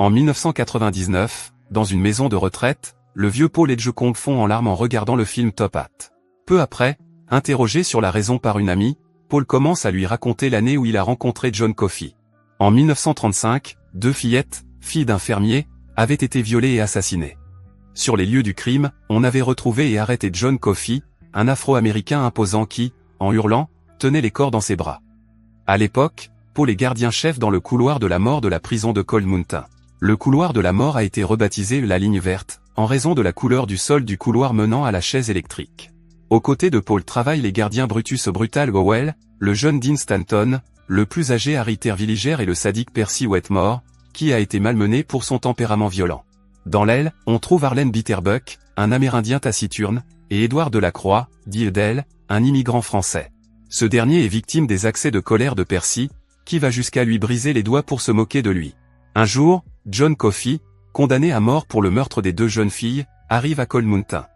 En 1999, dans une maison de retraite, le vieux Paul Edgecombe fond en larmes en regardant le film Top Hat. Peu après, interrogé sur la raison par une amie, Paul commence à lui raconter l'année où il a rencontré John Coffey. En 1935, 2 fillettes, filles d'un fermier, avaient été violées et assassinées. Sur les lieux du crime, on avait retrouvé et arrêté John Coffey, un Afro-Américain imposant qui, en hurlant, tenait les corps dans ses bras. À l'époque, Paul est gardien-chef dans le couloir de la mort de la prison de Cold Mountain. Le couloir de la mort a été rebaptisé la ligne verte, en raison de la couleur du sol du couloir menant à la chaise électrique. Aux côtés de Paul travaillent les gardiens Brutus Brutal Howell, le jeune Dean Stanton, le plus âgé Harry Terwilliger et le sadique Percy Wetmore, qui a été malmené pour son tempérament violent. Dans l'aile, on trouve Arlen Bitterbuck, un Amérindien taciturne, et Édouard Delacroix, dit Edel, un immigrant français. Ce dernier est victime des accès de colère de Percy, qui va jusqu'à lui briser les doigts pour se moquer de lui. Un jour, John Coffey, condamné à mort pour le meurtre des 2 jeunes filles, arrive à Cold Mountain.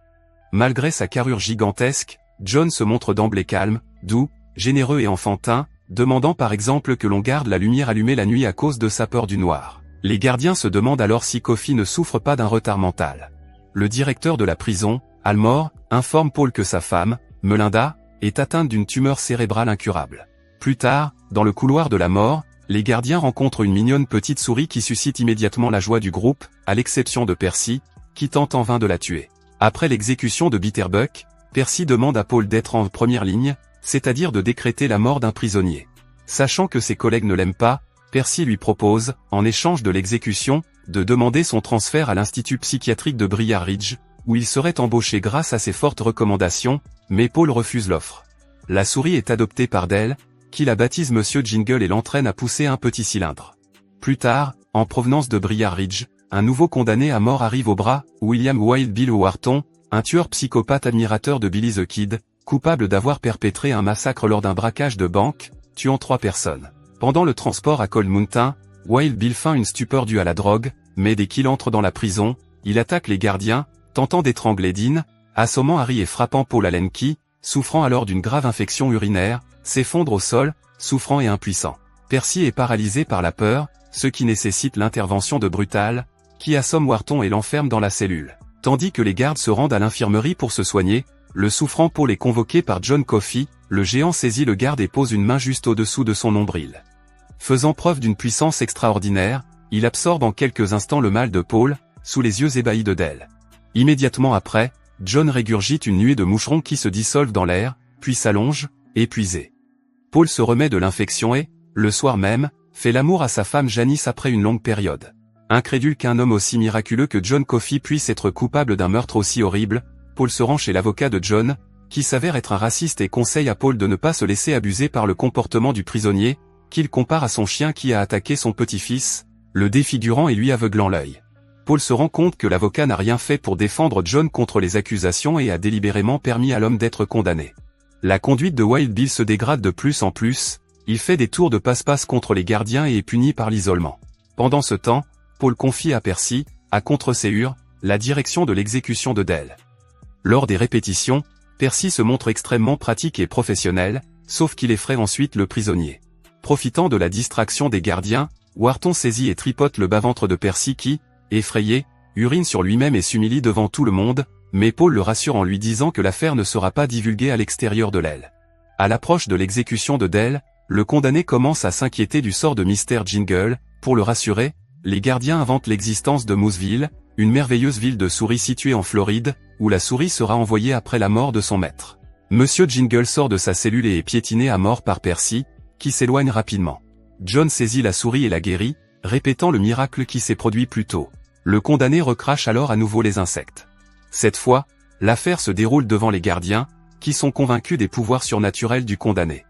Malgré sa carrure gigantesque, John se montre d'emblée calme, doux, généreux et enfantin, demandant par exemple que l'on garde la lumière allumée la nuit à cause de sa peur du noir. Les gardiens se demandent alors si Coffey ne souffre pas d'un retard mental. Le directeur de la prison, Almore, informe Paul que sa femme, Melinda, est atteinte d'une tumeur cérébrale incurable. Plus tard, dans le couloir de la mort, les gardiens rencontrent une mignonne petite souris qui suscite immédiatement la joie du groupe, à l'exception de Percy, qui tente en vain de la tuer. Après l'exécution de Bitterbuck, Percy demande à Paul d'être en première ligne, c'est-à-dire de décréter la mort d'un prisonnier. Sachant que ses collègues ne l'aiment pas, Percy lui propose, en échange de l'exécution, de demander son transfert à l'Institut psychiatrique de Briar Ridge, où il serait embauché grâce à ses fortes recommandations, mais Paul refuse l'offre. La souris est adoptée par Dell, qui la baptise Monsieur Jingle et l'entraîne à pousser un petit cylindre. Plus tard, en provenance de Briar Ridge, un nouveau condamné à mort arrive au bras, William Wild Bill Wharton, un tueur psychopathe admirateur de Billy the Kid, coupable d'avoir perpétré un massacre lors d'un braquage de banque, tuant 3 personnes. Pendant le transport à Cold Mountain, Wild Bill feint une stupeur due à la drogue, mais dès qu'il entre dans la prison, il attaque les gardiens, tentant d'étrangler Dean, assommant Harry et frappant Paul Allen qui, souffrant alors d'une grave infection urinaire, s'effondre au sol, souffrant et impuissant. Percy est paralysé par la peur, ce qui nécessite l'intervention de Brutal, qui assomme Wharton et l'enferme dans la cellule. Tandis que les gardes se rendent à l'infirmerie pour se soigner, le souffrant Paul est convoqué par John Coffey, le géant saisit le garde et pose une main juste au-dessous de son nombril. Faisant preuve d'une puissance extraordinaire, il absorbe en quelques instants le mal de Paul, sous les yeux ébahis de Dell. Immédiatement après, John régurgite une nuée de moucherons qui se dissolvent dans l'air, puis s'allonge, épuisé. Paul se remet de l'infection et, le soir même, fait l'amour à sa femme Janice après une longue période. Incrédule qu'un homme aussi miraculeux que John Coffey puisse être coupable d'un meurtre aussi horrible, Paul se rend chez l'avocat de John, qui s'avère être un raciste et conseille à Paul de ne pas se laisser abuser par le comportement du prisonnier, qu'il compare à son chien qui a attaqué son petit-fils, le défigurant et lui aveuglant l'œil. Paul se rend compte que l'avocat n'a rien fait pour défendre John contre les accusations et a délibérément permis à l'homme d'être condamné. La conduite de Wild Bill se dégrade de plus en plus, il fait des tours de passe-passe contre les gardiens et est puni par l'isolement. Pendant ce temps, Paul confie à Percy, à contre-séure, la direction de l'exécution de Dell. Lors des répétitions, Percy se montre extrêmement pratique et professionnel, sauf qu'il effraie ensuite le prisonnier. Profitant de la distraction des gardiens, Wharton saisit et tripote le bas-ventre de Percy qui, effrayé, urine sur lui-même et s'humilie devant tout le monde, mais Paul le rassure en lui disant que l'affaire ne sera pas divulguée à l'extérieur de l'aile. À l'approche de l'exécution de Dell, le condamné commence à s'inquiéter du sort de Mr. Jingle. Pour le rassurer, les gardiens inventent l'existence de Mooseville, une merveilleuse ville de souris située en Floride, où la souris sera envoyée après la mort de son maître. Monsieur Jingle sort de sa cellule et est piétiné à mort par Percy, qui s'éloigne rapidement. John saisit la souris et la guérit, répétant le miracle qui s'est produit plus tôt. Le condamné recrache alors à nouveau les insectes. Cette fois, l'affaire se déroule devant les gardiens, qui sont convaincus des pouvoirs surnaturels du condamné.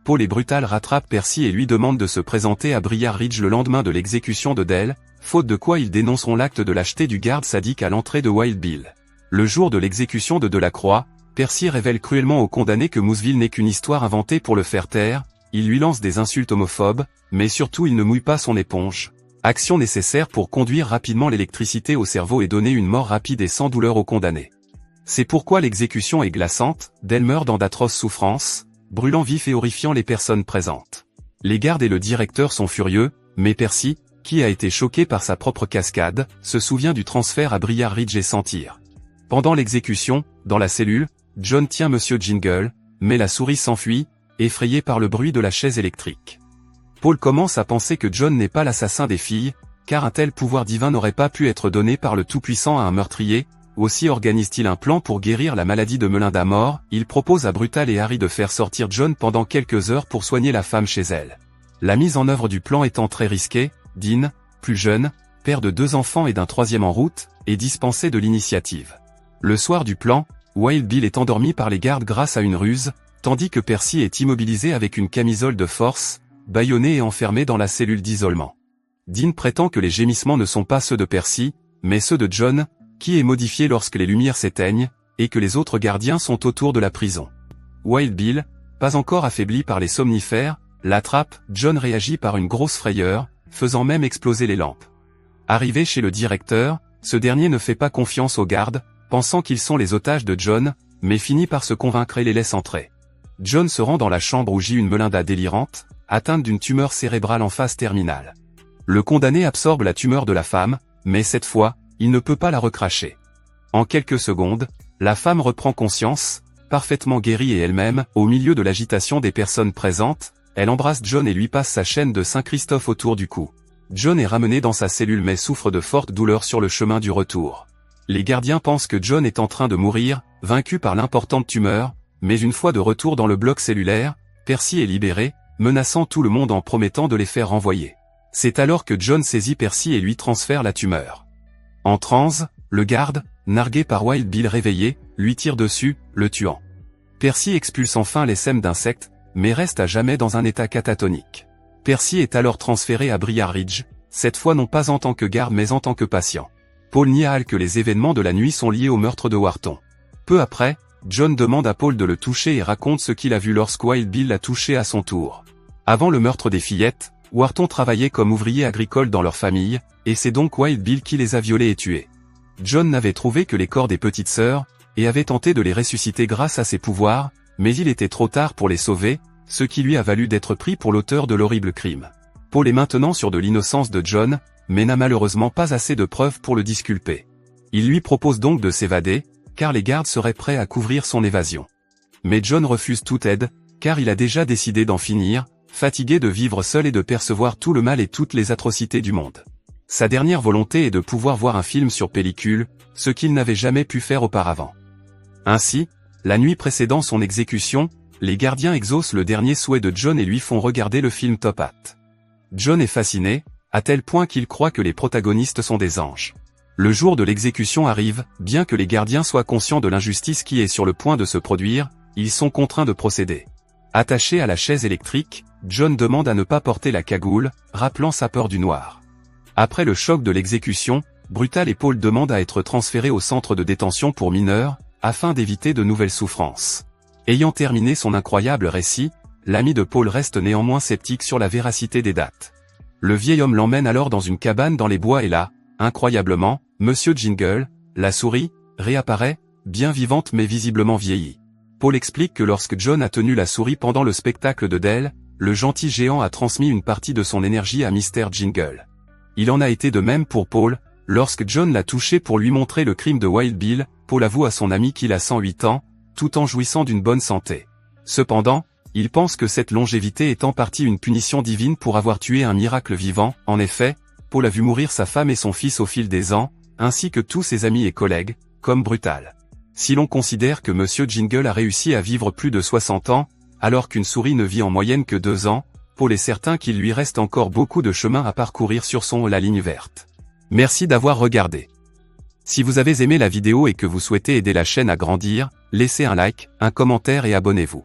Paul et Brutal rattrapent Percy et lui demandent de se présenter à Briar Ridge le lendemain de l'exécution de Dell, faute de quoi ils dénonceront l'acte de lâcheté du garde sadique à l'entrée de Wild Bill. Le jour de l'exécution de Delacroix, Percy révèle cruellement au condamné que Mooseville n'est qu'une histoire inventée pour le faire taire, il lui lance des insultes homophobes, mais surtout il ne mouille pas son éponge. Action nécessaire pour conduire rapidement l'électricité au cerveau et donner une mort rapide et sans douleur au condamné. C'est pourquoi l'exécution est glaçante, Dell meurt dans d'atroces souffrances, brûlant vif et horrifiant les personnes présentes. Les gardes et le directeur sont furieux, mais Percy, qui a été choqué par sa propre cascade, se souvient du transfert à Briar Ridge et s'en tire. Pendant l'exécution, dans la cellule, John tient Monsieur Jingle, mais la souris s'enfuit, effrayée par le bruit de la chaise électrique. Paul commence à penser que John n'est pas l'assassin des filles, car un tel pouvoir divin n'aurait pas pu être donné par le Tout-Puissant à un meurtrier. Aussi organise-t-il un plan pour guérir la maladie de Melinda Moore. Il propose à Brutal et Harry de faire sortir John pendant quelques heures pour soigner la femme chez elle. La mise en œuvre du plan étant très risquée, Dean, plus jeune, père de 2 enfants et d'un 3e en route, est dispensé de l'initiative. Le soir du plan, Wild Bill est endormi par les gardes grâce à une ruse, tandis que Percy est immobilisé avec une camisole de force, bâillonné et enfermé dans la cellule d'isolement. Dean prétend que les gémissements ne sont pas ceux de Percy, mais ceux de John, qui est modifié lorsque les lumières s'éteignent, et que les autres gardiens sont autour de la prison. Wild Bill, pas encore affaibli par les somnifères, l'attrape. John réagit par une grosse frayeur, faisant même exploser les lampes. Arrivé chez le directeur, ce dernier ne fait pas confiance aux gardes, pensant qu'ils sont les otages de John, mais finit par se convaincre et les laisse entrer. John se rend dans la chambre où gît une Melinda délirante, atteinte d'une tumeur cérébrale en phase terminale. Le condamné absorbe la tumeur de la femme, mais cette fois, il ne peut pas la recracher. En quelques secondes, la femme reprend conscience, parfaitement guérie et elle-même, au milieu de l'agitation des personnes présentes, elle embrasse John et lui passe sa chaîne de Saint-Christophe autour du cou. John est ramené dans sa cellule mais souffre de fortes douleurs sur le chemin du retour. Les gardiens pensent que John est en train de mourir, vaincu par l'importante tumeur, mais une fois de retour dans le bloc cellulaire, Percy est libéré, menaçant tout le monde en promettant de les faire renvoyer. C'est alors que John saisit Percy et lui transfère la tumeur. En transe, le garde, nargué par Wild Bill réveillé, lui tire dessus, le tuant. Percy expulse enfin les sèmes d'insectes, mais reste à jamais dans un état catatonique. Percy est alors transféré à Briar Ridge, cette fois non pas en tant que garde mais en tant que patient. Paul nie à Hal que les événements de la nuit sont liés au meurtre de Wharton. Peu après, John demande à Paul de le toucher et raconte ce qu'il a vu lorsque Wild Bill l'a touché à son tour. Avant le meurtre des fillettes, Wharton travaillait comme ouvrier agricole dans leur famille, et c'est donc Wild Bill qui les a violés et tués. John n'avait trouvé que les corps des petites sœurs, et avait tenté de les ressusciter grâce à ses pouvoirs, mais il était trop tard pour les sauver, ce qui lui a valu d'être pris pour l'auteur de l'horrible crime. Paul est maintenant sûr de l'innocence de John, mais n'a malheureusement pas assez de preuves pour le disculper. Il lui propose donc de s'évader, car les gardes seraient prêts à couvrir son évasion. Mais John refuse toute aide, car il a déjà décidé d'en finir, fatigué de vivre seul et de percevoir tout le mal et toutes les atrocités du monde. Sa dernière volonté est de pouvoir voir un film sur pellicule, ce qu'il n'avait jamais pu faire auparavant. Ainsi, la nuit précédant son exécution, les gardiens exaucent le dernier souhait de John et lui font regarder le film Top Hat. John est fasciné, à tel point qu'il croit que les protagonistes sont des anges. Le jour de l'exécution arrive, bien que les gardiens soient conscients de l'injustice qui est sur le point de se produire, ils sont contraints de procéder. Attaché à la chaise électrique, John demande à ne pas porter la cagoule, rappelant sa peur du noir. Après le choc de l'exécution, Brutal et Paul demandent à être transférés au centre de détention pour mineurs, afin d'éviter de nouvelles souffrances. Ayant terminé son incroyable récit, l'ami de Paul reste néanmoins sceptique sur la véracité des dates. Le vieil homme l'emmène alors dans une cabane dans les bois et là, incroyablement, Monsieur Jingle, la souris, réapparaît, bien vivante mais visiblement vieillie. Paul explique que lorsque John a tenu la souris pendant le spectacle de Dell, le gentil géant a transmis une partie de son énergie à Mr. Jingle. Il en a été de même pour Paul, lorsque John l'a touché pour lui montrer le crime de Wild Bill, Paul avoue à son ami qu'il a 108 ans, tout en jouissant d'une bonne santé. Cependant, il pense que cette longévité est en partie une punition divine pour avoir tué un miracle vivant. En effet, Paul a vu mourir sa femme et son fils au fil des ans, ainsi que tous ses amis et collègues, comme Brutal. Si l'on considère que Monsieur Jingle a réussi à vivre plus de 60 ans, alors qu'une souris ne vit en moyenne que 2 ans, Paul est certain qu'il lui reste encore beaucoup de chemin à parcourir sur la ligne verte. Merci d'avoir regardé. Si vous avez aimé la vidéo et que vous souhaitez aider la chaîne à grandir, laissez un like, un commentaire et abonnez-vous.